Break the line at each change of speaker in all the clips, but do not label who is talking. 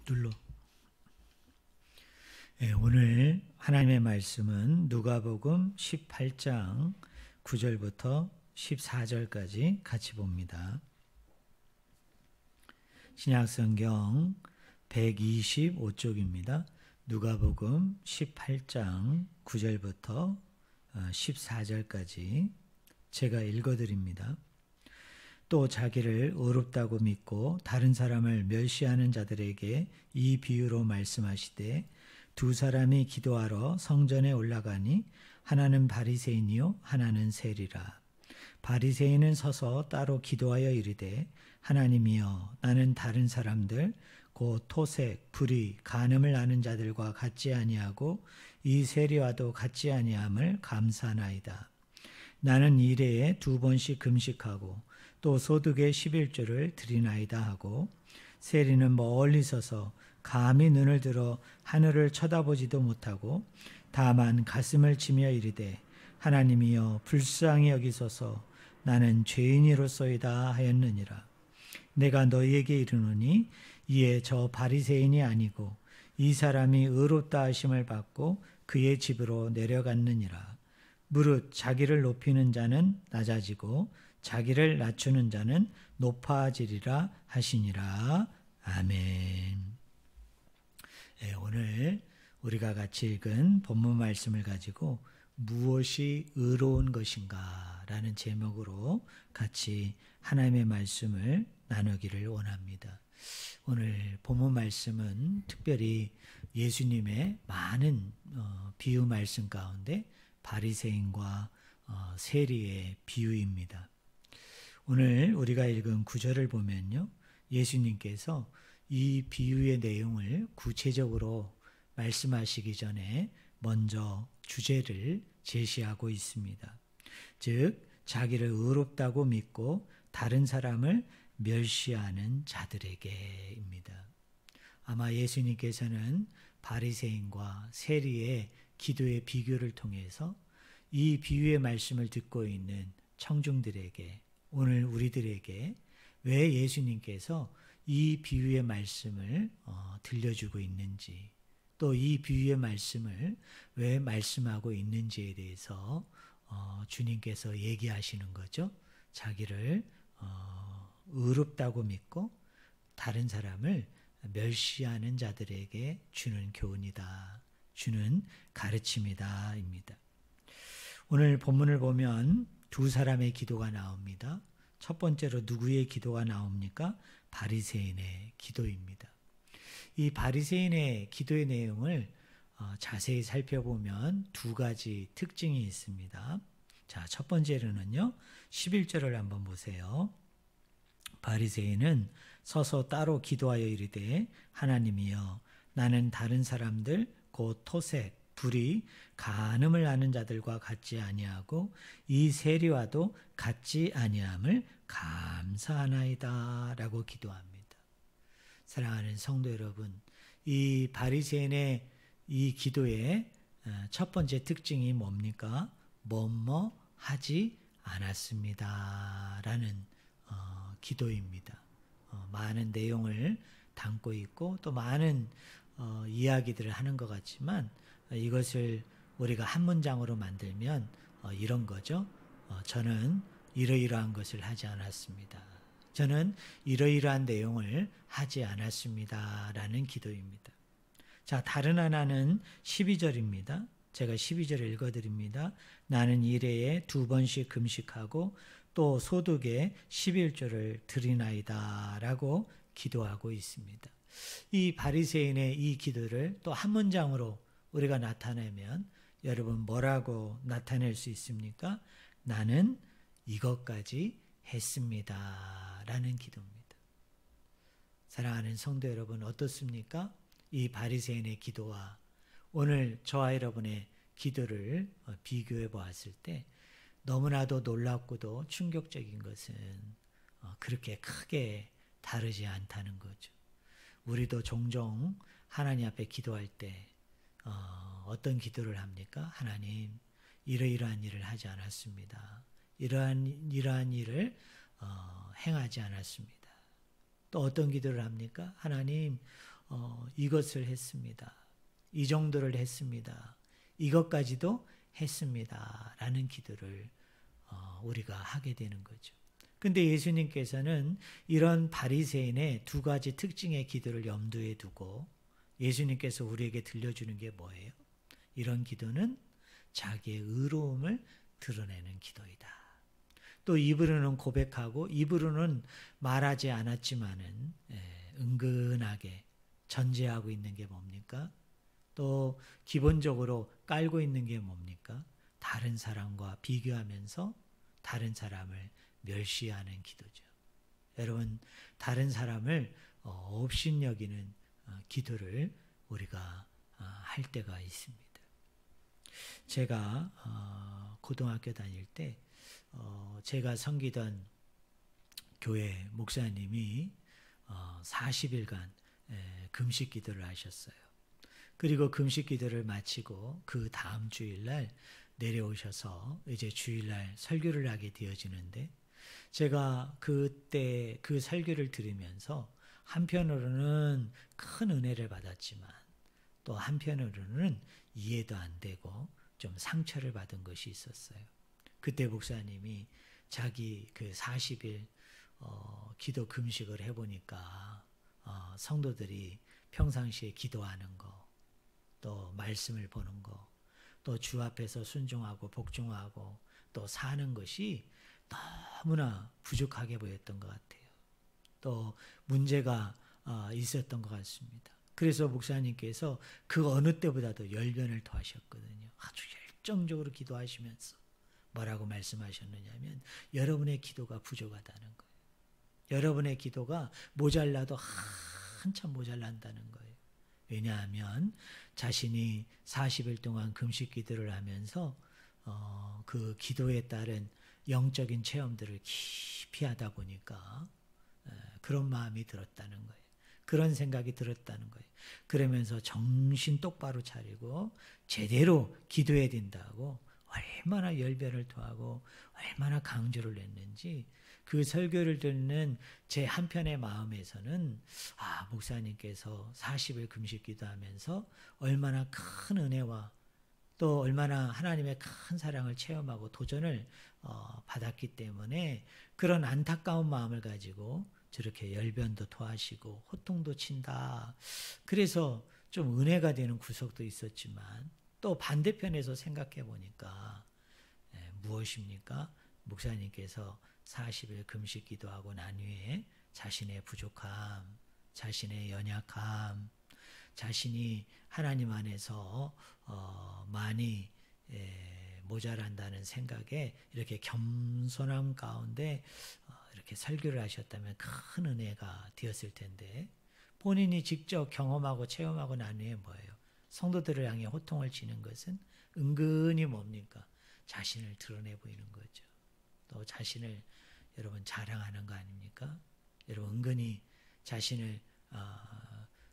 눌러. 네, 오늘 하나님의 말씀은 누가복음 18장 9절부터 14절까지 같이 봅니다. 신약성경 125쪽입니다. 누가복음 18장 9절부터 14절까지 제가 읽어드립니다. 또 자기를 의롭다고 믿고 다른 사람을 멸시하는 자들에게 이 비유로 말씀하시되 두 사람이 기도하러 성전에 올라가니 하나는 바리새인이요 하나는 세리라. 바리새인은 서서 따로 기도하여 이르되 하나님이여 나는 다른 사람들 곧 토색, 불의, 간음을 아는 자들과 같지 아니하고 이 세리와도 같지 아니함을 감사하나이다. 나는 일해에 2번씩 금식하고 또 소득의 11조를 드리나이다 하고 세리는 멀리 서서 감히 눈을 들어 하늘을 쳐다보지도 못하고 다만 가슴을 치며 이르되 하나님이여 불쌍히 여기소서 나는 죄인이로소이다 하였느니라. 내가 너희에게 이르노니 이에 저 바리새인이 아니고 이 사람이 의롭다 하심을 받고 그의 집으로 내려갔느니라. 무릇 자기를 높이는 자는 낮아지고 자기를 낮추는 자는 높아지리라 하시니라. 아멘. 네, 오늘 우리가 같이 읽은 본문 말씀을 가지고 무엇이 의로운 것인가 라는 제목으로 같이 하나님의 말씀을 나누기를 원합니다. 오늘 본문 말씀은 특별히 예수님의 많은 비유 말씀 가운데 바리새인과 세리의 비유입니다. 오늘 우리가 읽은 9절을 보면요, 예수님께서 이 비유의 내용을 구체적으로 말씀하시기 전에 먼저 주제를 제시하고 있습니다. 즉 자기를 의롭다고 믿고 다른 사람을 멸시하는 자들에게입니다. 아마 예수님께서는 바리새인과 세리의 기도의 비교를 통해서 이 비유의 말씀을 듣고 있는 청중들에게, 오늘 우리들에게 왜 예수님께서 이 비유의 말씀을 들려주고 있는지, 또 이 비유의 말씀을 왜 말씀하고 있는지에 대해서 주님께서 얘기하시는 거죠. 자기를 의롭다고 믿고 다른 사람을 멸시하는 자들에게 주는 교훈이다, 주는 가르침이다 입니다. 오늘 본문을 보면 두 사람의 기도가 나옵니다. 첫 번째로 누구의 기도가 나옵니까? 바리새인의 기도입니다. 이 바리새인의 기도의 내용을 자세히 살펴보면 두 가지 특징이 있습니다. 자, 첫 번째로는요, 11절을 한번 보세요. 바리새인은 서서 따로 기도하여 이르되 하나님이여 나는 다른 사람들 곧 토색, 불의, 간음을 아는 자들과 같지 아니하고 이 세리와도 같지 아니함을 감사하나이다 라고 기도합니다. 사랑하는 성도 여러분, 이 바리새인의 이 기도의 첫 번째 특징이 뭡니까? 뭐뭐 하지 않았습니다 라는 기도입니다. 많은 내용을 담고 있고 또 많은 이야기들을 하는 것 같지만 이것을 우리가 한 문장으로 만들면 이런 거죠. 저는 이러이러한 것을 하지 않았습니다. 저는 이러이러한 내용을 하지 않았습니다 라는 기도입니다. 자, 다른 하나는 12절입니다. 제가 12절을 읽어드립니다. 나는 일해에 2번씩 금식하고 또 소득의 11조를 드리나이다 라고 기도하고 있습니다. 이 바리새인의 이 기도를 또 한 문장으로 우리가 나타내면 여러분 뭐라고 나타낼 수 있습니까? 나는 이것까지 했습니다 라는 기도입니다. 사랑하는 성도 여러분, 어떻습니까? 이 바리새인의 기도와 오늘 저와 여러분의 기도를 비교해 보았을 때 너무나도 놀랍고도 충격적인 것은 그렇게 크게 다르지 않다는 거죠. 우리도 종종 하나님 앞에 기도할 때 어떤 기도를 합니까? 하나님, 이러이러한 일을 하지 않았습니다. 이러한 일을 행하지 않았습니다. 또 어떤 기도를 합니까? 하나님, 이것을 했습니다. 이 정도를 했습니다. 이것까지도 했습니다. 라는 기도를 우리가 하게 되는 거죠. 근데 예수님께서는 이런 바리새인의 두 가지 특징의 기도를 염두에 두고 예수님께서 우리에게 들려주는 게 뭐예요? 이런 기도는 자기의 의로움을 드러내는 기도이다. 또 입으로는 고백하고 입으로는 말하지 않았지만은 은근하게 전제하고 있는 게 뭡니까? 또 기본적으로 깔고 있는 게 뭡니까? 다른 사람과 비교하면서 다른 사람을 멸시하는 기도죠. 여러분, 다른 사람을 업신여기는 기도를 우리가 할 때가 있습니다. 제가 고등학교 다닐 때 제가 섬기던 교회 목사님이 40일간 금식 기도를 하셨어요. 그리고 금식 기도를 마치고 그 다음 주일날 내려오셔서 이제 주일날 설교를 하게 되어지는데 제가 그때 그 설교를 들으면서 한편으로는 큰 은혜를 받았지만 또 한편으로는 이해도 안 되고 좀 상처를 받은 것이 있었어요. 그때 목사님이 자기 그 40일 기도 금식을 해보니까 성도들이 평상시에 기도하는 거, 또 말씀을 보는 거, 또 주 앞에서 순종하고 복종하고 또 사는 것이 너무나 부족하게 보였던 것 같아요. 또 문제가 있었던 것 같습니다. 그래서 목사님께서 그 어느 때보다도 열변을 토하셨거든요. 아주 열정적으로 기도하시면서 뭐라고 말씀하셨느냐면 여러분의 기도가 부족하다는 거예요. 여러분의 기도가 모자라도 한참 모자란다는 거예요. 왜냐하면 자신이 40일 동안 금식 기도를 하면서 그 기도에 따른 영적인 체험들을 깊이 하다 보니까 그런 마음이 들었다는 거예요. 그런 생각이 들었다는 거예요. 그러면서 정신 똑바로 차리고 제대로 기도해야 된다고 얼마나 열변을 토하고 얼마나 강조를 했는지 그 설교를 듣는 제 한편의 마음에서는 목사님께서 40일 금식 기도하면서 얼마나 큰 은혜와 또 얼마나 하나님의 큰 사랑을 체험하고 도전을 받았기 때문에 그런 안타까운 마음을 가지고 저렇게 열변도 토하시고 호통도 친다. 그래서 좀 은혜가 되는 구석도 있었지만 또 반대편에서 생각해 보니까 무엇입니까? 목사님께서 40일 금식 기도하고 난 후에 자신의 부족함, 자신의 연약함, 자신이 하나님 안에서 많이 모자란다는 생각에 이렇게 겸손함 가운데 이렇게 설교를 하셨다면 큰 은혜가 되었을 텐데 본인이 직접 경험하고 체험하고 난 후에 뭐예요? 성도들을 향해 호통을 치는 것은 은근히 뭡니까? 자신을 드러내 보이는 거죠. 또 자신을 여러분 자랑하는 거 아닙니까? 여러분 은근히 자신을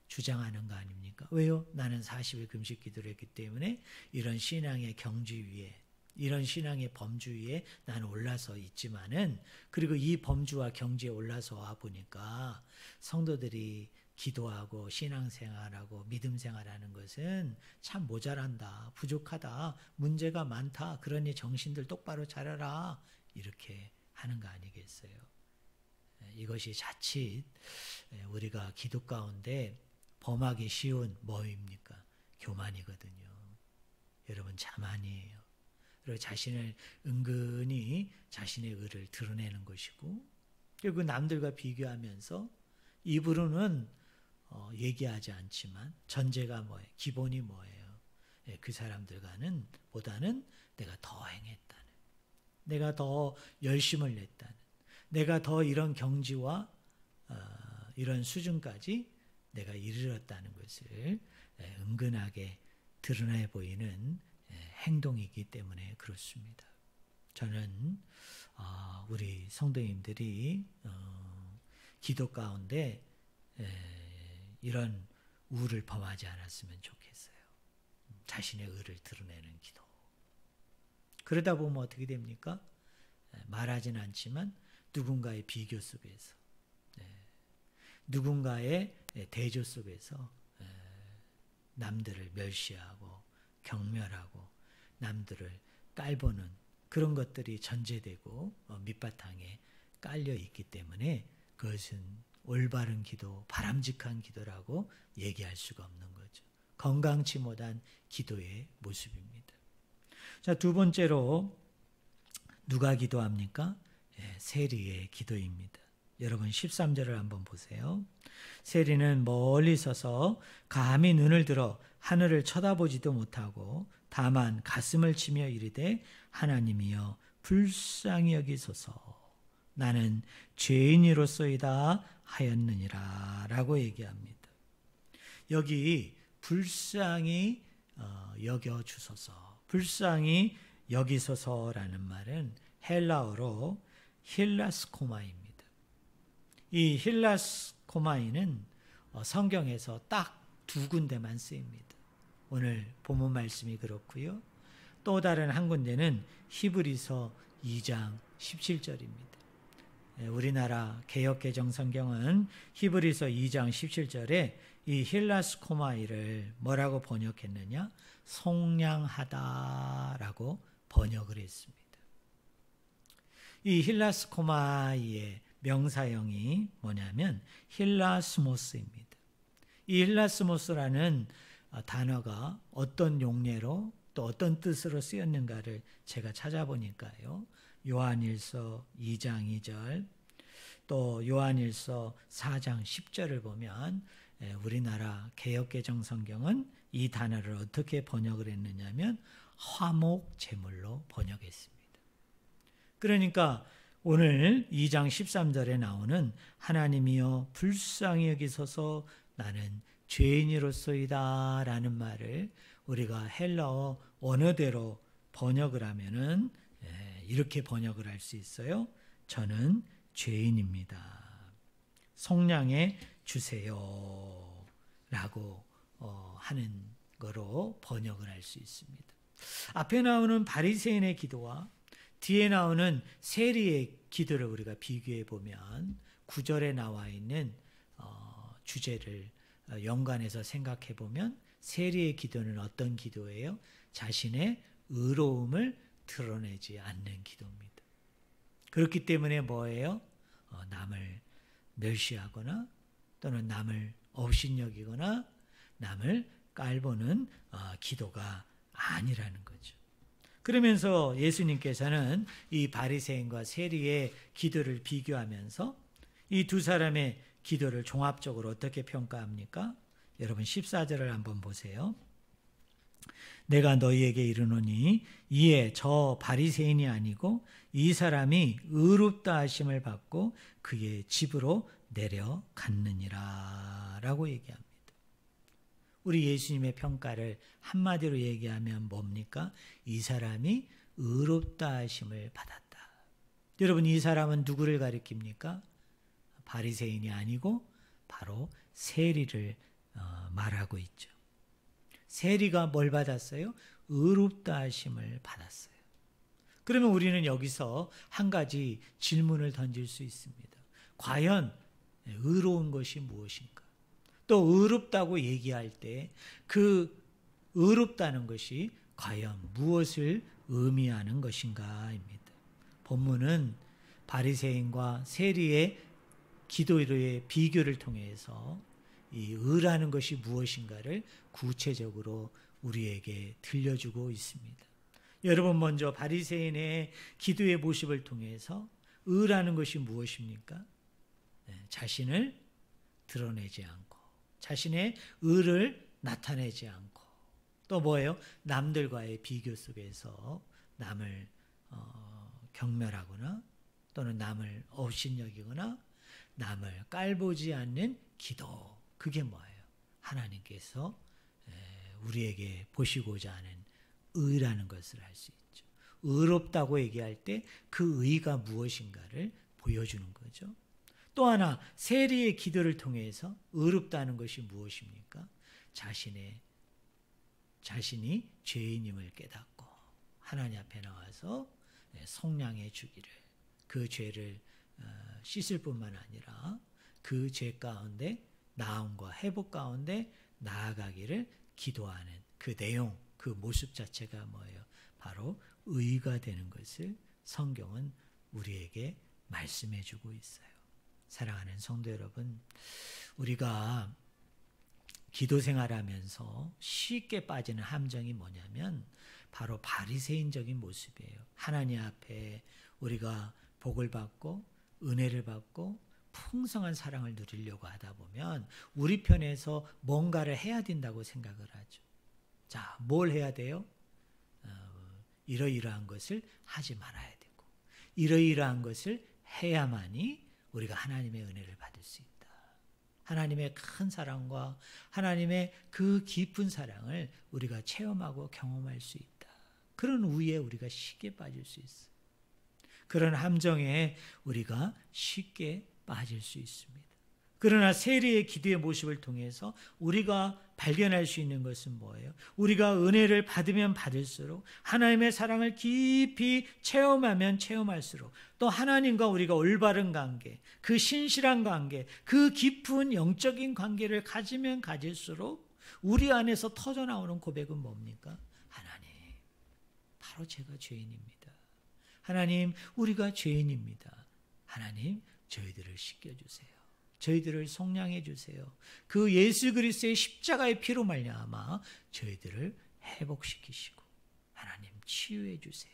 주장하는 거 아닙니까? 왜요? 나는 40일 금식 기도를 했기 때문에 이런 신앙의 경주 위에 이런 신앙의 범주 위에 나는 올라서 있지만은 그리고 이 범주와 경지에 올라서 와 보니까 성도들이 기도하고 신앙생활하고 믿음생활하는 것은 참 모자란다, 부족하다, 문제가 많다. 그러니 정신들 똑바로 차려라. 이렇게 하는 거 아니겠어요? 이것이 자칫 우리가 기도 가운데 범하기 쉬운 뭐입니까? 교만이거든요. 여러분 자만이에요. 그리고 자신을 은근히 자신의 의를 드러내는 것이고 그리고 남들과 비교하면서 입으로는 얘기하지 않지만 전제가 뭐예요? 기본이 뭐예요? 그 사람들과는 보다는 내가 더 행했다는, 내가 더 열심을 냈다는, 내가 더 이런 경지와 이런 수준까지 내가 이르렀다는 것을 은근하게 드러내 보이는 행동이기 때문에 그렇습니다. 저는 우리 성도님들이 기도 가운데 이런 우를 범하지 않았으면 좋겠어요. 자신의 의를 드러내는 기도. 그러다 보면 어떻게 됩니까? 말하진 않지만 누군가의 비교 속에서 누군가의 대조 속에서 남들을 멸시하고 경멸하고 남들을 깔보는 그런 것들이 전제되고 밑바탕에 깔려 있기 때문에 그것은 올바른 기도, 바람직한 기도라고 얘기할 수가 없는 거죠. 건강치 못한 기도의 모습입니다. 자, 두 번째로 누가 기도합니까? 세리의 기도입니다. 여러분 13절을 한번 보세요. 세리는 멀리 서서 감히 눈을 들어 하늘을 쳐다보지도 못하고 다만 가슴을 치며 이르되 하나님이여 불쌍히 여기소서 나는 죄인이로소이다 하였느니라 라고 얘기합니다. 여기 불쌍히 여겨주소서, 불쌍히 여기소서라는 말은 헬라어로 힐라스코마입니다. 이 힐라스코마이는 성경에서 딱 두 군데만 쓰입니다. 오늘 본문 말씀이 그렇고요. 또 다른 한 군데는 히브리서 2장 17절입니다. 우리나라 개역개정 성경은 히브리서 2장 17절에 이 힐라스코마이를 뭐라고 번역했느냐? 속량하다라고 번역을 했습니다. 이 힐라스코마이의 명사형이 뭐냐면 힐라스모스입니다. 이 힐라스모스라는 단어가 어떤 용례로 또 어떤 뜻으로 쓰였는가를 제가 찾아보니까요. 요한일서 2장 2절 또 요한일서 4장 10절을 보면 우리나라 개역개정 성경은 이 단어를 어떻게 번역을 했느냐면 화목제물로 번역했습니다. 그러니까 오늘 2장 13절에 나오는 하나님이여 불쌍히 여기소서 나는 죄인이로소이다 라는 말을 우리가 헬라어 원어대로 번역을 하면은 이렇게 번역을 할 수 있어요. 저는 죄인입니다. 속량해 주세요 라고 하는 거로 번역을 할 수 있습니다. 앞에 나오는 바리새인의 기도와 뒤에 나오는 세리의 기도를 우리가 비교해 보면 9절에 나와 있는 주제를 연관해서 생각해 보면 세리의 기도는 어떤 기도예요? 자신의 의로움을 드러내지 않는 기도입니다. 그렇기 때문에 뭐예요? 남을 멸시하거나 또는 남을 업신여기거나 남을 깔보는 기도가 아니라는 거죠. 그러면서 예수님께서는 이 바리새인과 세리의 기도를 비교하면서 이 두 사람의 기도를 종합적으로 어떻게 평가합니까? 여러분 14절을 한번 보세요. 내가 너희에게 이르노니 이에 저 바리새인이 아니고 이 사람이 의롭다 하심을 받고 그의 집으로 내려갔느니라 라고 얘기합니다. 우리 예수님의 평가를 한마디로 얘기하면 뭡니까? 이 사람이 의롭다 하심을 받았다. 여러분 이 사람은 누구를 가리킵니까? 바리새인이 아니고 바로 세리를 말하고 있죠. 세리가 뭘 받았어요? 의롭다 하심을 받았어요. 그러면 우리는 여기서 한 가지 질문을 던질 수 있습니다. 과연 의로운 것이 무엇인가? 또 의롭다고 얘기할 때 그 의롭다는 것이 과연 무엇을 의미하는 것인가입니다. 본문은 바리새인과 세리의 기도의 비교를 통해서 이 의라는 것이 무엇인가를 구체적으로 우리에게 들려주고 있습니다. 여러분 먼저 바리새인의 기도의 모습을 통해서 의라는 것이 무엇입니까? 자신을 드러내지 않고 자신의 의를 나타내지 않고 또 뭐예요? 남들과의 비교 속에서 남을 경멸하거나 또는 남을 업신여기거나 남을 깔보지 않는 기도. 그게 뭐예요? 하나님께서 우리에게 보시고자 하는 의라는 것을 알 수 있죠. 의롭다고 얘기할 때 그 의가 무엇인가를 보여주는 거죠. 또 하나 세리의 기도를 통해서 의롭다는 것이 무엇입니까? 자신이 죄인임을 깨닫고 하나님 앞에 나와서 속량해 주기를 그 죄를 씻을 뿐만 아니라 그 죄 가운데 나음과 회복 가운데 나아가기를 기도하는 그 내용, 그 모습 자체가 뭐예요? 바로 의가 되는 것을 성경은 우리에게 말씀해 주고 있어요. 사랑하는 성도 여러분, 우리가 기도 생활하면서 쉽게 빠지는 함정이 뭐냐면 바로 바리새인적인 모습이에요. 하나님 앞에 우리가 복을 받고 은혜를 받고 풍성한 사랑을 누리려고 하다 보면 우리 편에서 뭔가를 해야 된다고 생각을 하죠. 자, 뭘 해야 돼요? 이러이러한 것을 하지 말아야 되고 이러이러한 것을 해야만이 우리가 하나님의 은혜를 받을 수 있다. 하나님의 큰 사랑과 하나님의 그 깊은 사랑을 우리가 체험하고 경험할 수 있다. 그런 우위에 우리가 쉽게 빠질 수 있어요. 그런 함정에 우리가 쉽게 빠질 수 있습니다. 그러나 세리의 기도의 모습을 통해서 우리가 발견할 수 있는 것은 뭐예요? 우리가 은혜를 받으면 받을수록 하나님의 사랑을 깊이 체험하면 체험할수록 또 하나님과 우리가 올바른 관계, 그 신실한 관계, 그 깊은 영적인 관계를 가지면 가질수록 우리 안에서 터져나오는 고백은 뭡니까? 하나님, 바로 제가 죄인입니다. 하나님, 우리가 죄인입니다. 하나님, 저희들을 씻겨주세요. 저희들을 속량해 주세요. 그 예수 그리스도의 십자가의 피로 말미암아 저희들을 회복시키시고 하나님 치유해 주세요.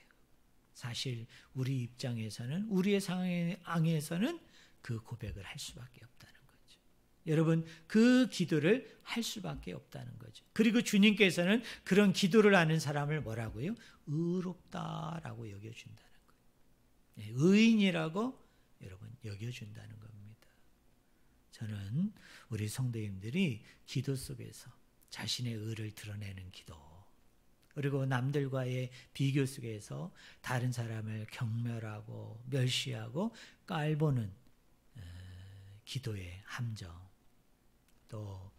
사실 우리 입장에서는 우리의 상황에서는 그 고백을 할 수밖에 없다는 거죠. 여러분, 그 기도를 할 수밖에 없다는 거죠. 그리고 주님께서는 그런 기도를 하는 사람을 뭐라고요? 의롭다라고 여겨준다는 거예요. 의인이라고 여러분 여겨준다는 겁니다. 저는 우리 성도님들이 기도 속에서 자신의 의를 드러내는 기도, 그리고 남들과의 비교 속에서 다른 사람을 경멸하고 멸시하고 깔보는 기도의 함정, 또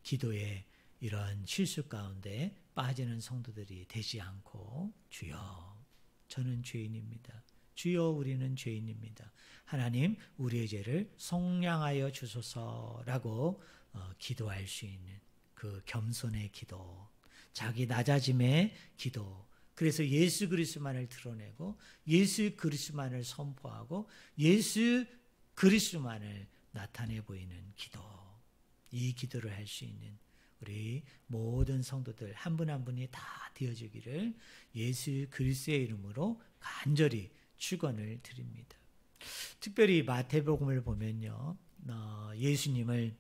기도의 이런 실수 가운데 빠지는 성도들이 되지 않고, 주여 저는 죄인입니다. 주여 우리는 죄인입니다. 하나님 우리의 죄를 속량하여 주소서라고 기도할 수 있는 그 겸손의 기도, 자기 낮아짐의 기도, 그래서 예수 그리스도만을 드러내고 예수 그리스도만을 선포하고 예수 그리스도만을 나타내 보이는 기도, 이 기도를 할 수 있는 우리 모든 성도들 한 분 한 분이 다 되어주기를 예수 그리스도의 이름으로 간절히 축원을 드립니다. 특별히 마태복음을 보면요, 예수님을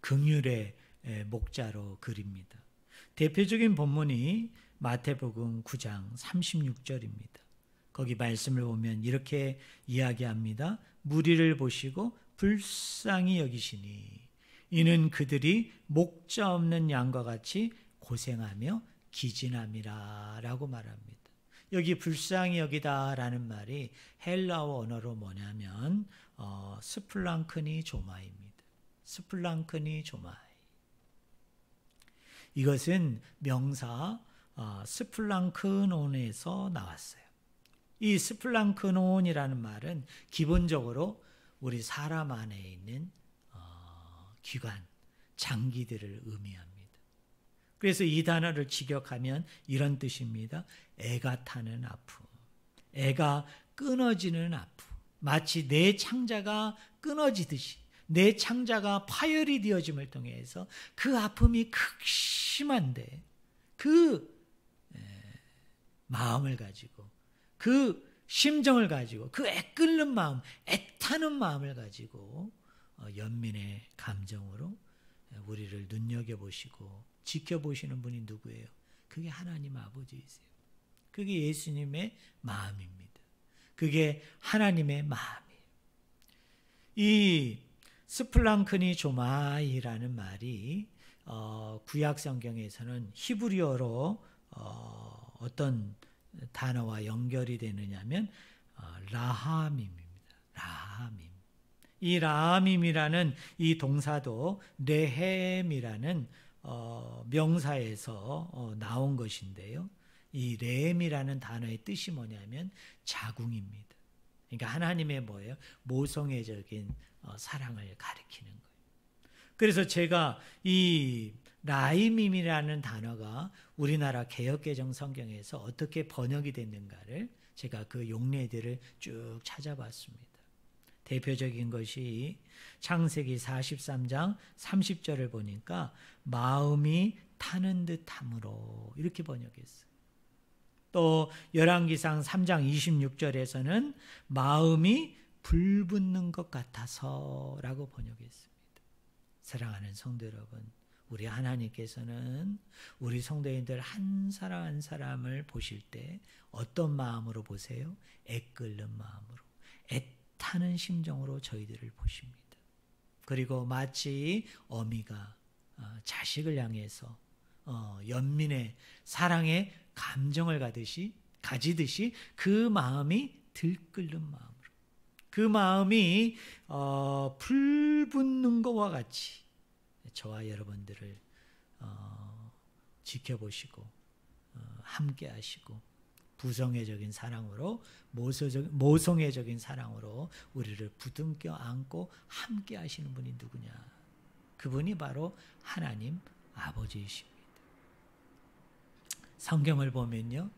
긍휼의 목자로 그립니다. 대표적인 본문이 마태복음 9장 36절입니다. 거기 말씀을 보면 이렇게 이야기합니다. 무리를 보시고 불쌍히 여기시니 이는 그들이 목자 없는 양과 같이 고생하며 기진함이라 라고 말합니다. 여기 불쌍히 여기다라는 말이 헬라어 언어로 뭐냐면 스플랑크니 조마입니다. 스플랑크니 조마이. 이것은 명사 스플랑크논에서 나왔어요. 이 스플랑크논이라는 말은 기본적으로 우리 사람 안에 있는 기관, 장기들을 의미합니다. 그래서 이 단어를 직역하면 이런 뜻입니다. 애가 타는 아픔, 애가 끊어지는 아픔, 마치 내 창자가 끊어지듯이 내 창자가 파열이 되어짐을 통해서 그 아픔이 극심한데 그 마음을 가지고 그 심정을 가지고 그 애끓는 마음, 애타는 마음을 가지고 연민의 감정으로 우리를 눈여겨보시고 지켜보시는 분이 누구예요? 그게 하나님 아버지이세요. 그게 예수님의 마음입니다. 그게 하나님의 마음이에요. 이 스플랑크니 조마이라는 말이 구약 성경에서는 히브리어로 어떤 단어와 연결이 되느냐면 라하밈입니다. 라하밈. 이 라하밈이라는 이 동사도 레헴이라는 명사에서 나온 것인데요. 이 레헴이라는 단어의 뜻이 뭐냐면 자궁입니다. 그러니까 하나님의 뭐예요? 모성애적인 사랑을 가리키는 거예요. 그래서 제가 이 라임임이라는 단어가 우리나라 개역개정 성경에서 어떻게 번역이 됐는가를 제가 그 용례들을 쭉 찾아봤습니다. 대표적인 것이 창세기 43장 30절을 보니까 마음이 타는 듯함으로 이렇게 번역했어요. 또 열왕기상 3장 26절에서는 마음이 불붙는 것 같아서라고 번역했습니다. 사랑하는 성도 여러분, 우리 하나님께서는 우리 성도인들 한 사람 한 사람을 보실 때 어떤 마음으로 보세요? 애끓는 마음으로, 애타는 심정으로 저희들을 보십니다. 그리고 마치 어미가 자식을 향해서 연민의 사랑의 감정을 가지듯이 그 마음이 들끓는 마음으로, 그 마음이 불붙는 것과 같이 저와 여러분들을 지켜보시고 함께 하시고 부성애적인 사랑으로 모성애적인 사랑으로 우리를 부둥켜 안고 함께 하시는 분이 누구냐? 그분이 바로 하나님 아버지이십니다. 성경을 보면요,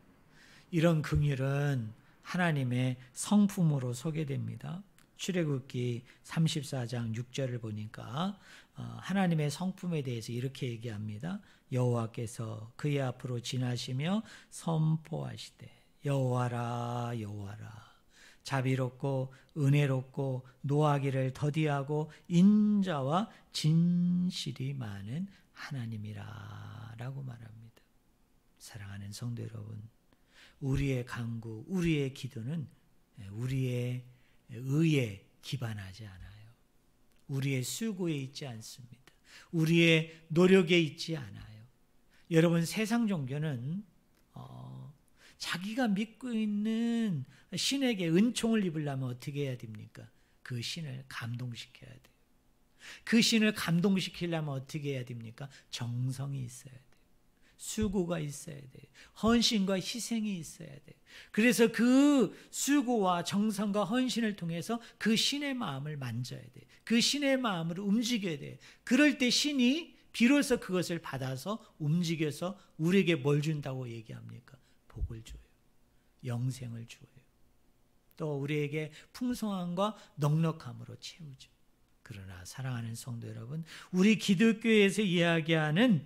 이런 긍휼은 하나님의 성품으로 소개됩니다. 출애굽기 34장 6절을 보니까 하나님의 성품에 대해서 이렇게 얘기합니다. 여호와께서 그의 앞으로 지나시며 선포하시되 여호와라 여호와라, 자비롭고 은혜롭고 노하기를 더디하고 인자와 진실이 많은 하나님이라 라고 말합니다. 사랑하는 성도 여러분, 우리의 간구, 우리의 기도는 우리의 의에 기반하지 않아요. 우리의 수고에 있지 않습니다. 우리의 노력에 있지 않아요. 여러분, 세상 종교는 자기가 믿고 있는 신에게 은총을 입으려면 어떻게 해야 됩니까? 그 신을 감동시켜야 돼요. 그 신을 감동시키려면 어떻게 해야 됩니까? 정성이 있어야 돼요. 수고가 있어야 돼요. 헌신과 희생이 있어야 돼요. 그래서 그 수고와 정성과 헌신을 통해서 그 신의 마음을 만져야 돼요. 그 신의 마음으로 움직여야 돼요. 그럴 때 신이 비로소 그것을 받아서 움직여서 우리에게 뭘 준다고 얘기합니까? 복을 줘요. 영생을 줘요. 또 우리에게 풍성함과 넉넉함으로 채우죠. 그러나 사랑하는 성도 여러분, 우리 기독교에서 이야기하는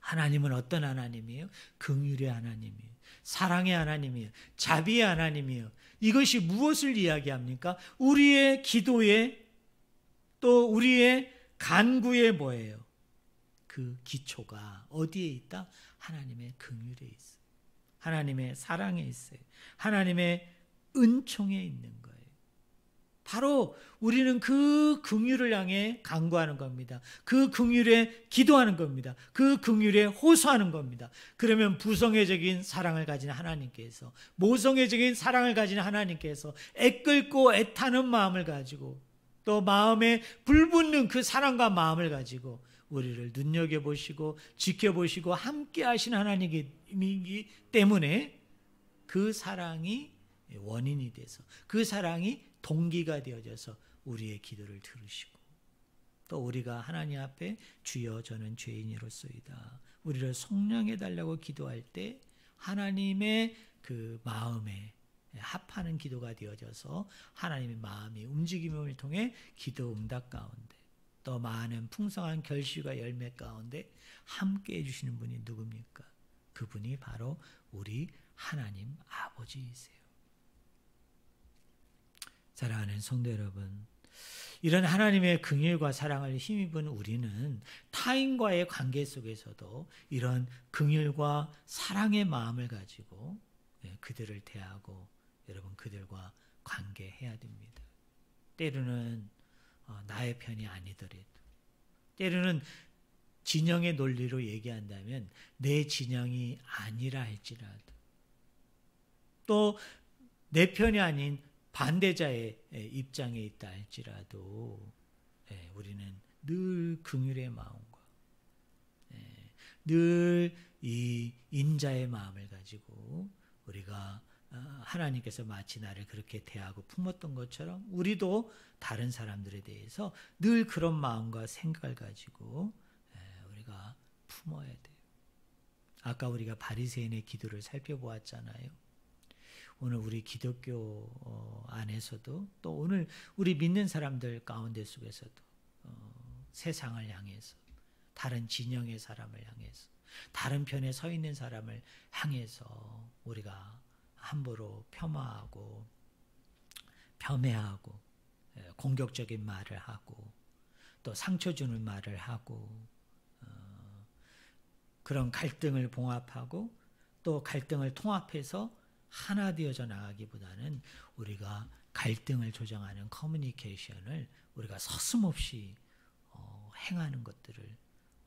하나님은 어떤 하나님이에요? 긍휼의 하나님이에요. 사랑의 하나님이에요. 자비의 하나님이에요. 이것이 무엇을 이야기합니까? 우리의 기도에 또 우리의 간구에 뭐예요? 그 기초가 어디에 있다? 하나님의 긍휼에 있어요. 하나님의 사랑에 있어요. 하나님의 은총에 있는 거예요. 바로 우리는 그 긍휼을 향해 간구하는 겁니다. 그 긍휼에 기도하는 겁니다. 그 긍휼에 호소하는 겁니다. 그러면 부성애적인 사랑을 가진 하나님께서, 모성애적인 사랑을 가진 하나님께서 애끓고 애타는 마음을 가지고 또 마음에 불붙는 그 사랑과 마음을 가지고 우리를 눈여겨보시고 지켜보시고 함께 하신 하나님이기 때문에 그 사랑이 원인이 돼서, 그 사랑이 동기가 되어져서 우리의 기도를 들으시고, 또 우리가 하나님 앞에 주여 저는 죄인이로소이다, 우리를 속량해 달라고 기도할 때 하나님의 그 마음에 합하는 기도가 되어져서 하나님의 마음이 움직임을 통해 기도 응답 가운데 또 많은 풍성한 결실과 열매 가운데 함께 해주시는 분이 누굽니까? 그분이 바로 우리 하나님 아버지이세요. 사랑하는 성도 여러분, 이런 하나님의 긍휼과 사랑을 힘입은 우리는 타인과의 관계 속에서도 이런 긍휼과 사랑의 마음을 가지고 그들을 대하고 여러분 그들과 관계해야 됩니다. 때로는 나의 편이 아니더라도, 때로는 진영의 논리로 얘기한다면 내 진영이 아니라 할지라도, 또 내 편이 아닌 반대자의 입장에 있다 할지라도 우리는 늘 긍휼의 마음과 늘 이 인자의 마음을 가지고 우리가 하나님께서 마치 나를 그렇게 대하고 품었던 것처럼 우리도 다른 사람들에 대해서 늘 그런 마음과 생각을 가지고 우리가 품어야 돼요. 아까 우리가 바리새인의 기도를 살펴보았잖아요. 오늘 우리 기독교 안에서도 또 오늘 우리 믿는 사람들 가운데 속에서도 세상을 향해서 다른 진영의 사람을 향해서 다른 편에 서 있는 사람을 향해서 우리가 함부로 폄하하고 폄훼하고 공격적인 말을 하고 또 상처 주는 말을 하고 그런 갈등을 봉합하고 또 갈등을 통합해서 하나 되어져 나가기보다는 우리가 갈등을 조정하는 커뮤니케이션을 우리가 서슴없이 행하는 것들을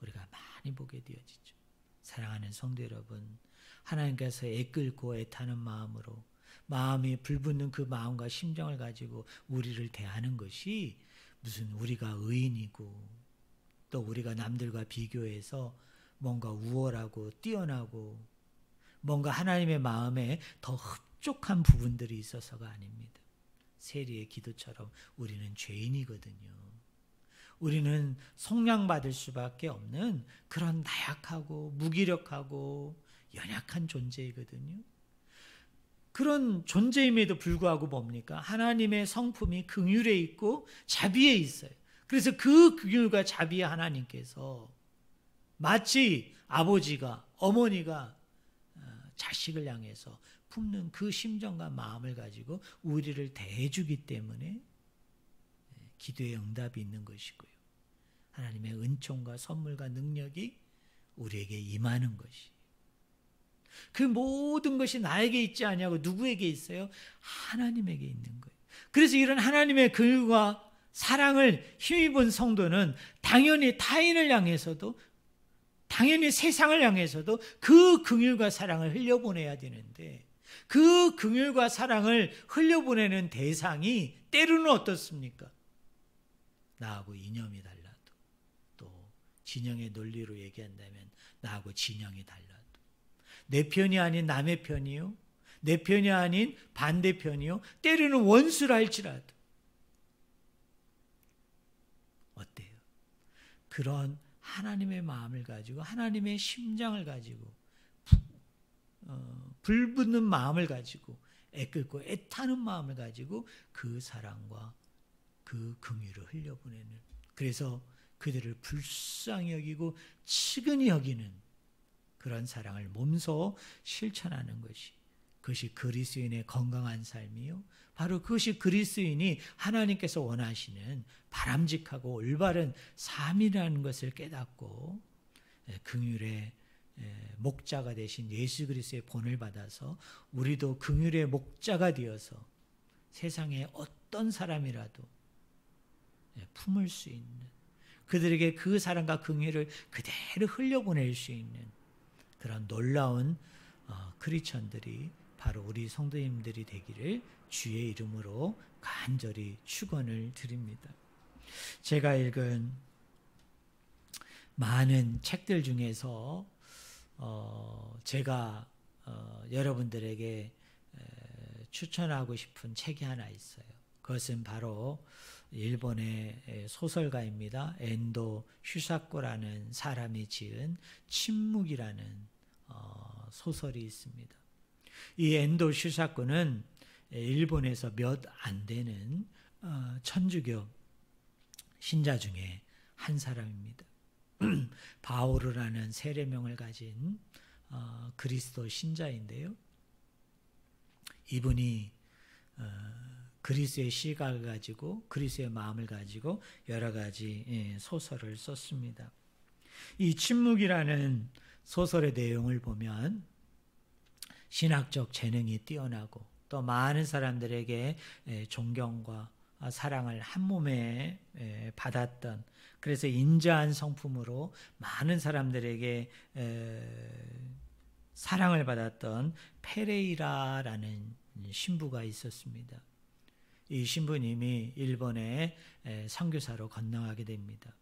우리가 많이 보게 되어지죠. 사랑하는 성도 여러분, 하나님께서 애끓고 애타는 마음으로 마음이 불붙는 그 마음과 심정을 가지고 우리를 대하는 것이 무슨 우리가 의인이고 또 우리가 남들과 비교해서 뭔가 우월하고 뛰어나고 뭔가 하나님의 마음에 더 흡족한 부분들이 있어서가 아닙니다. 세리의 기도처럼 우리는 죄인이거든요. 우리는 속량받을 수밖에 없는 그런 나약하고 무기력하고 연약한 존재이거든요. 그런 존재임에도 불구하고 뭡니까? 하나님의 성품이 긍휼에 있고 자비에 있어요. 그래서 그 긍휼과 자비의 하나님께서 마치 아버지가 어머니가 자식을 향해서 품는 그 심정과 마음을 가지고 우리를 대해주기 때문에 기도의 응답이 있는 것이고요. 하나님의 은총과 선물과 능력이 우리에게 임하는 것이. 그 모든 것이 나에게 있지 않냐고 누구에게 있어요? 하나님에게 있는 거예요. 그래서 이런 하나님의 긍휼과 사랑을 힘입은 성도는 당연히 타인을 향해서도 당연히 세상을 향해서도 그 긍휼과 사랑을 흘려보내야 되는데 그 긍휼과 사랑을 흘려보내는 대상이 때로는 어떻습니까? 나하고 이념이 달라도 또 진영의 논리로 얘기한다면 나하고 진영이 달라도 내 편이 아닌 남의 편이요 내 편이 아닌 반대편이요 때로는 원수라 할지라도 어때요? 그런 하나님의 마음을 가지고 하나님의 심장을 가지고 불붙는 마음을 가지고 애끓고 애타는 마음을 가지고 그 사랑과 그 긍휼을 흘려보내는 그래서 그들을 불쌍히 여기고 측은히 여기는 그런 사랑을 몸소 실천하는 것이 그것이 그리스도인의 건강한 삶이요 바로 그것이 그리스도인이 하나님께서 원하시는 바람직하고 올바른 삶이라는 것을 깨닫고 긍휼의 목자가 되신 예수 그리스도의 본을 받아서 우리도 긍휼의 목자가 되어서 세상에 어떤 사람이라도 품을 수 있는 그들에게 그 사랑과 긍휼을 그대로 흘려보낼 수 있는 그런 놀라운 크리스천들이 바로 우리 성도님들이 되기를 주의 이름으로 간절히 축원을 드립니다. 제가 읽은 많은 책들 중에서 제가 여러분들에게 추천하고 싶은 책이 하나 있어요. 그것은 바로 일본의 소설가입니다. 엔도 슈사코라는 사람이 지은 침묵이라는 소설이 있습니다. 이 엔도 슈사코는 일본에서 몇 안 되는 천주교 신자 중에 한 사람입니다. 바오르라는 세례명을 가진 그리스도 신자인데요. 이분이 그리스도의 시각을 가지고 그리스도의 마음을 가지고 여러 가지 소설을 썼습니다. 이 침묵이라는 소설의 내용을 보면 신학적 재능이 뛰어나고 또 많은 사람들에게 존경과 사랑을 한 몸에 받았던 그래서 인자한 성품으로 많은 사람들에게 사랑을 받았던 페레이라라는 신부가 있었습니다. 이 신부님이 일본에 선교사로 건너가게 됩니다.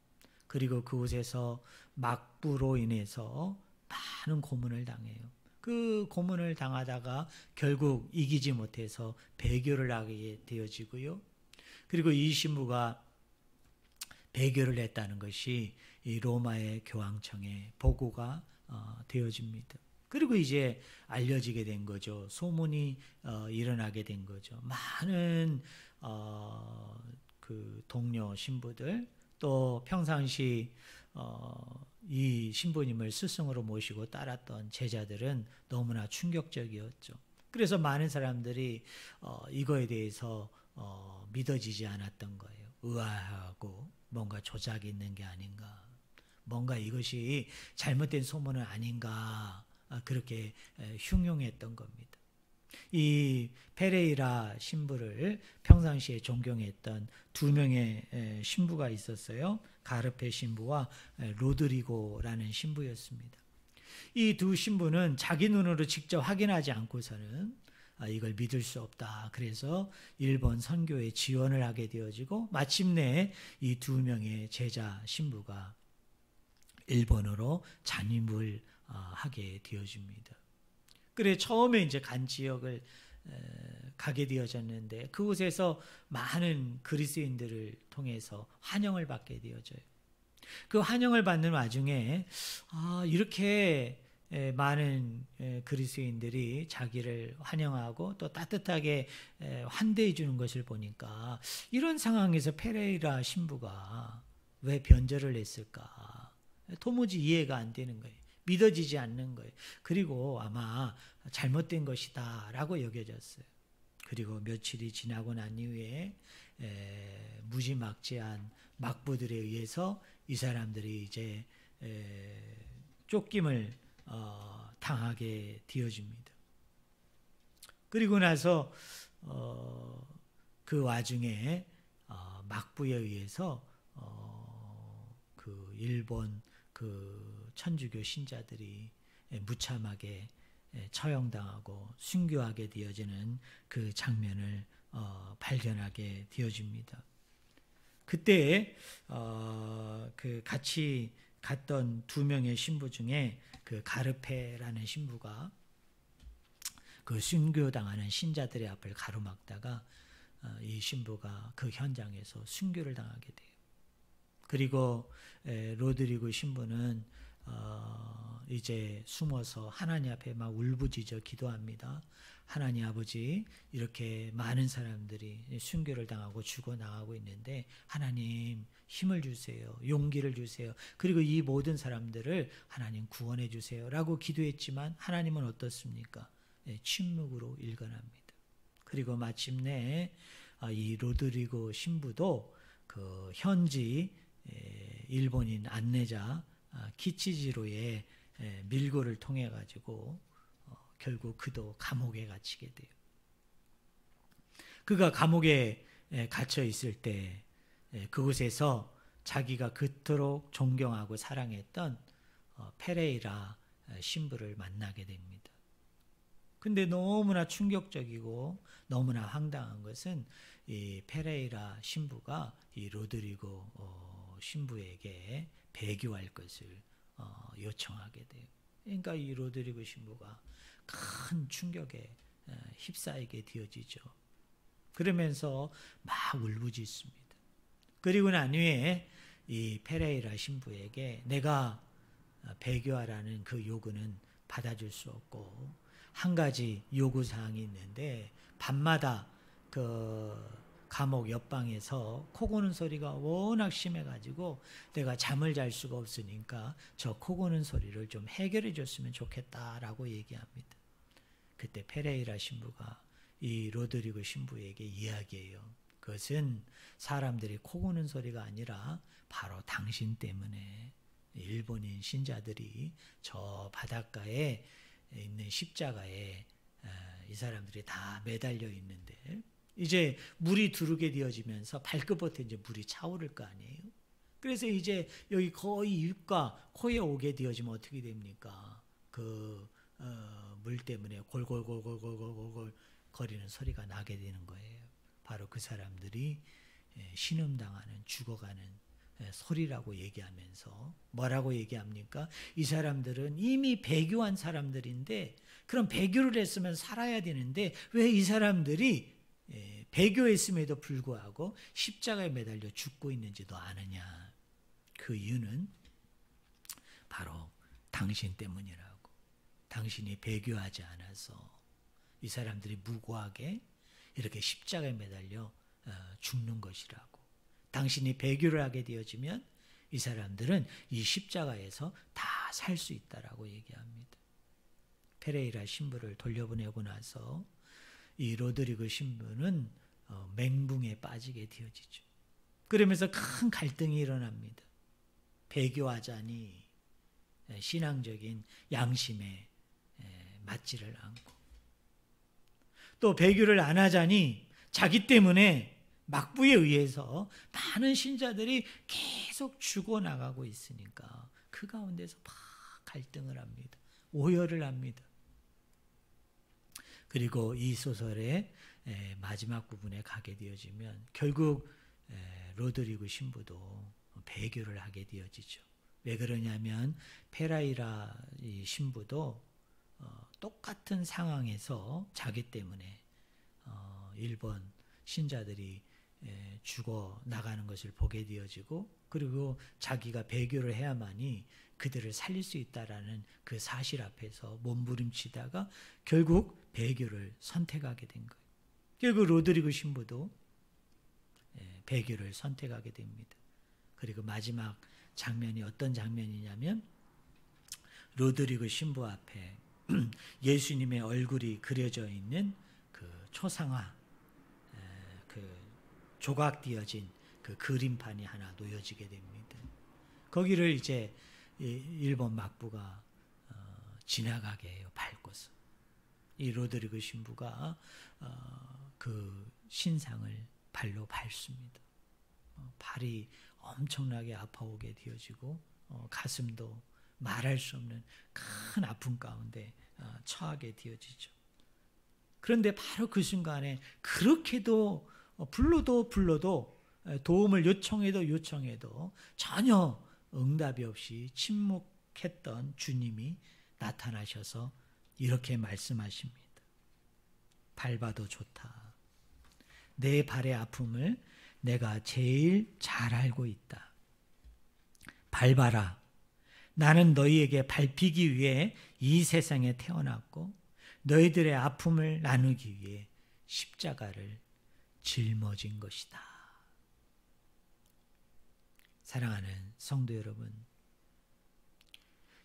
그리고 그곳에서 막부로 인해서 많은 고문을 당해요. 그 고문을 당하다가 결국 이기지 못해서 배교를 하게 되어지고요. 그리고 이 신부가 배교를 했다는 것이 이 로마의 교황청에 보고가 되어집니다. 그리고 이제 알려지게 된 거죠. 소문이 일어나게 된 거죠. 많은 그 동료 신부들, 또 평상시 이 신부님을 스승으로 모시고 따랐던 제자들은 너무나 충격적이었죠. 그래서 많은 사람들이 이거에 대해서 믿어지지 않았던 거예요. 의아하고 뭔가 조작이 있는 게 아닌가, 뭔가 이것이 잘못된 소문은 아닌가, 그렇게 흉흉했던 겁니다. 이 페레이라 신부를 평상시에 존경했던 두 명의 신부가 있었어요. 가르페 신부와 로드리고라는 신부였습니다. 이 두 신부는 자기 눈으로 직접 확인하지 않고서는 이걸 믿을 수 없다. 그래서 일본 선교에 지원을 하게 되어지고 마침내 이 두 명의 제자 신부가 일본으로 잔입을 하게 되어집니다. 그래 처음에 이제 간 지역을 가게 되어졌는데 그곳에서 많은 그리스인들을 통해서 환영을 받게 되어져요. 그 환영을 받는 와중에 이렇게 많은 그리스인들이 자기를 환영하고 또 따뜻하게 환대해 주는 것을 보니까 이런 상황에서 페레이라 신부가 왜 변절을 했을까? 도무지 이해가 안 되는 거예요. 믿어지지 않는 거예요. 그리고 아마 잘못된 것이다 라고 여겨졌어요. 그리고 며칠이 지나고 난 이후에 무지막지한 막부들에 의해서 이 사람들이 이제 쫓김을 당하게 되어집니다. 그리고 나서 그 와중에 막부에 의해서 그 일본 그 천주교 신자들이 무참하게 처형당하고 순교하게 되어지는 그 장면을 발견하게 되어집니다. 그때 그 같이 갔던 두 명의 신부 중에 그 가르페라는 신부가 그 순교당하는 신자들의 앞을 가로막다가 이 신부가 그 현장에서 순교를 당하게 돼요. 그리고 로드리고 신부는 이제 숨어서 하나님 앞에 막 울부짖어 기도합니다. 하나님 아버지, 이렇게 많은 사람들이 순교를 당하고 죽어나가고 있는데 하나님 힘을 주세요. 용기를 주세요. 그리고 이 모든 사람들을 하나님 구원해 주세요. 라고 기도했지만 하나님은 어떻습니까? 침묵으로 일관합니다. 그리고 마침내 이 로드리고 신부도 그 현지 일본인 안내자 키치지로의 밀고를 통해 가지고 결국 그도 감옥에 갇히게 돼요. 그가 감옥에 갇혀 있을 때 그곳에서 자기가 그토록 존경하고 사랑했던 페레이라 신부를 만나게 됩니다. 근데 너무나 충격적이고 너무나 황당한 것은 이 페레이라 신부가 이 로드리고 신부에게 배교할 것을 요청하게 돼요. 그러니까 이 로드리고 신부가 큰 충격에 휩싸이게 되어지죠. 그러면서 막 울부짖습니다. 그리고 난 후에 이 페레이라 신부에게 내가 배교하라는 그 요구는 받아줄 수 없고 한 가지 요구사항이 있는데 밤마다 그 감옥 옆방에서 코 고는 소리가 워낙 심해가지고 내가 잠을 잘 수가 없으니까 저 코 고는 소리를 좀 해결해 줬으면 좋겠다라고 얘기합니다. 그때 페레이라 신부가 이 로드리고 신부에게 이야기해요. 그것은 사람들이 코 고는 소리가 아니라 바로 당신 때문에 일본인 신자들이 저 바닷가에 있는 십자가에 이 사람들이 다 매달려 있는데 이제 물이 두르게 되어지면서 발끝부터 이제 물이 차오를 거 아니에요. 그래서 이제 여기 거의 입과 코에 오게 되어지면 어떻게 됩니까? 그 물 때문에 골골골골골골골 거리는 소리가 나게 되는 거예요. 바로 그 사람들이 신음당하는 죽어가는 소리라고 얘기하면서 뭐라고 얘기합니까? 이 사람들은 이미 배교한 사람들인데 그럼 배교를 했으면 살아야 되는데 왜 이 사람들이 배교했음에도 불구하고 십자가에 매달려 죽고 있는지도 아느냐. 그 이유는 바로 당신 때문이라고. 당신이 배교하지 않아서 이 사람들이 무고하게 이렇게 십자가에 매달려 죽는 것이라고. 당신이 배교를 하게 되어지면 이 사람들은 이 십자가에서 다 살 수 있다라고 얘기합니다. 페레이라 신부를 돌려보내고 나서 이 로드리고 신부는 맹붕에 빠지게 되어지죠. 그러면서 큰 갈등이 일어납니다. 배교하자니 신앙적인 양심에 맞지를 않고 또 배교를 안 하자니 자기 때문에 막부에 의해서 많은 신자들이 계속 죽어나가고 있으니까 그 가운데서 막 갈등을 합니다. 오열을 합니다. 그리고 이 소설의 마지막 부분에 가게 되어지면 결국 로드리고 신부도 배교를 하게 되어지죠. 왜 그러냐면 페라이라 이 신부도 똑같은 상황에서 자기 때문에 일본 신자들이 죽어 나가는 것을 보게 되어지고 그리고 자기가 배교를 해야만이 그들을 살릴 수 있다라는 그 사실 앞에서 몸부림치다가 결국 배교를 선택하게 된 거예요. 결국 로드리고 신부도 배교를 선택하게 됩니다. 그리고 마지막 장면이 어떤 장면이냐면 로드리고 신부 앞에 예수님의 얼굴이 그려져 있는 그 초상화, 그 조각되어진 그 그림판이 하나 놓여지게 됩니다. 거기를 이제 일본 막부가 지나가게 해요. 밟고서. 이 로드리고 신부가 그 신상을 발로 밟습니다. 발이 엄청나게 아파오게 되어지고 가슴도 말할 수 없는 큰 아픔 가운데 처하게 되어지죠. 그런데 바로 그 순간에 그렇게도 불러도 도움을 요청해도 전혀 응답이 없이 침묵했던 주님이 나타나셔서 이렇게 말씀하십니다. 밟아도 좋다. 내 발의 아픔을 내가 제일 잘 알고 있다. 밟아라. 나는 너희에게 밟히기 위해 이 세상에 태어났고 너희들의 아픔을 나누기 위해 십자가를 짊어진 것이다. 사랑하는 성도 여러분,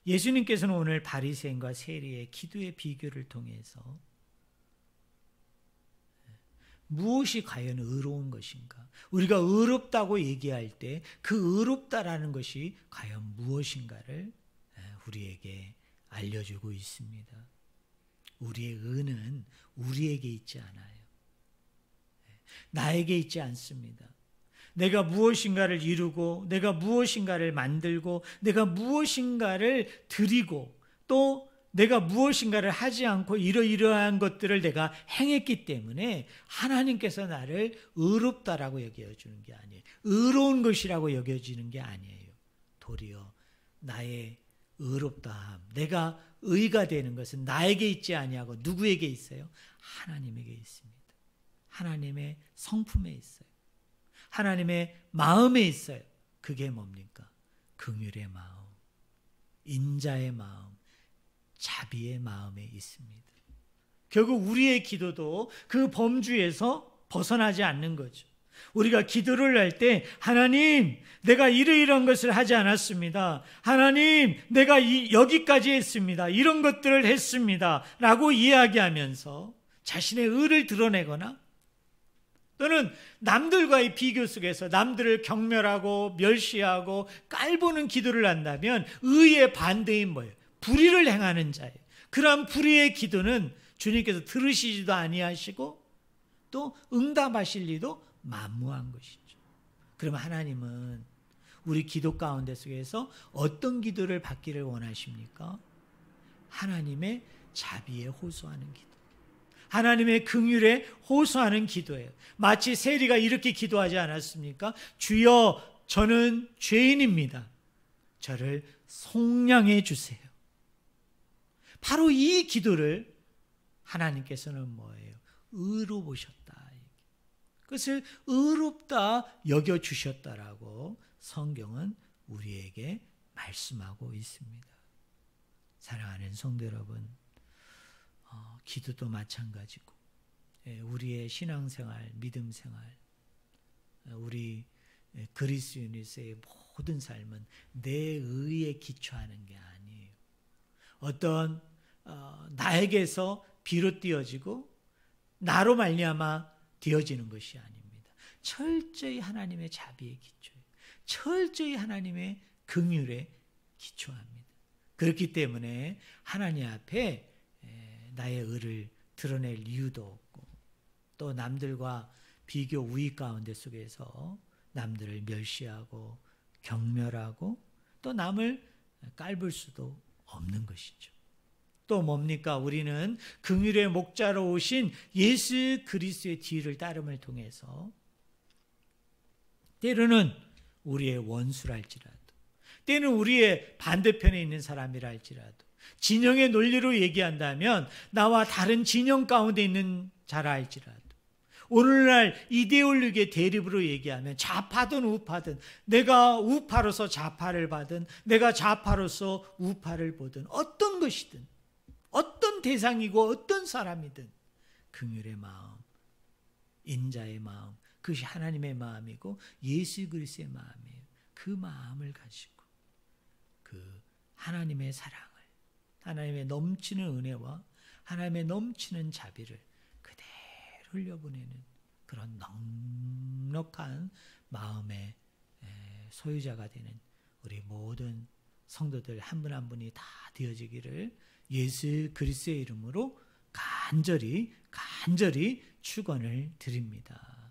예수님께서는 오늘 바리새인과 세리의 기도의 비교를 통해서 무엇이 과연 의로운 것인가? 우리가 의롭다고 얘기할 때 그 의롭다라는 것이 과연 무엇인가를 우리에게 알려주고 있습니다. 우리의 의는 우리에게 있지 않아요. 나에게 있지 않습니다. 내가 무엇인가를 이루고 내가 무엇인가를 만들고 내가 무엇인가를 드리고 또 내가 무엇인가를 하지 않고 이러이러한 것들을 내가 행했기 때문에 하나님께서 나를 의롭다라고 여겨주는 게 아니에요. 의로운 것이라고 여겨지는 게 아니에요. 도리어 나의 의롭다함, 내가 의가 되는 것은 나에게 있지 아니하고 누구에게 있어요? 하나님에게 있습니다. 하나님의 성품에 있어요. 하나님의 마음에 있어요. 그게 뭡니까? 긍휼의 마음, 인자의 마음, 자비의 마음에 있습니다. 결국 우리의 기도도 그 범주에서 벗어나지 않는 거죠. 우리가 기도를 할 때 하나님, 내가 이러이러한 것을 하지 않았습니다. 하나님, 내가 여기까지 했습니다. 이런 것들을 했습니다. 라고 이야기하면서 자신의 의를 드러내거나 또는 남들과의 비교 속에서 남들을 경멸하고 멸시하고 깔보는 기도를 한다면 의의 반대인 뭐예요? 불의를 행하는 자예요. 그러한 불의의 기도는 주님께서 들으시지도 아니하시고 또 응답하실 리도 만무한 것이죠. 그럼 하나님은 우리 기도 가운데 속에서 어떤 기도를 받기를 원하십니까? 하나님의 자비에 호소하는 기도, 하나님의 긍휼에 호소하는 기도예요. 마치 세리가 이렇게 기도하지 않았습니까? 주여 저는 죄인입니다. 저를 속량해 주세요. 바로 이 기도를 하나님께서는 뭐예요? 의로 보셨다. 그것을 의롭다 여겨주셨다라고 성경은 우리에게 말씀하고 있습니다. 사랑하는 성도 여러분, 기도도 마찬가지고 우리의 신앙생활, 믿음생활, 우리 그리스도인으로서의 모든 삶은 내 의에 기초하는 게 아니에요. 어떤 나에게서 비롯되어지고 나로 말미암아 되어지는 것이 아닙니다. 철저히 하나님의 자비에 기초해요. 철저히 하나님의 긍휼에 기초합니다. 그렇기 때문에 하나님 앞에 나의 의를 드러낼 이유도 없고 또 남들과 비교 우위 가운데 속에서 남들을 멸시하고 경멸하고 또 남을 깔볼 수도 없는 것이죠. 또 뭡니까? 우리는 긍휼의 목자로 오신 예수 그리스도의 뒤를 따름을 통해서 때로는 우리의 원수랄지라도 때는 우리의 반대편에 있는 사람이랄지라도 진영의 논리로 얘기한다면 나와 다른 진영 가운데 있는 자라 할지라도 오늘날 이데올로기의 대립으로 얘기하면 좌파든 우파든 내가 우파로서 좌파를 받은 내가 좌파로서 우파를 보든 어떤 것이든 어떤 대상이고 어떤 사람이든 긍휼의 마음, 인자의 마음, 그것이 하나님의 마음이고 예수 그리스도의 마음이에요. 그 마음을 가지고 그 하나님의 사랑을, 하나님의 넘치는 은혜와 하나님의 넘치는 자비를 그대로 흘려보내는 그런 넉넉한 마음의 소유자가 되는 우리 모든 성도들 한 분 한 분이 다 되어지기를 예수 그리스도의 이름으로 간절히 축원을 드립니다.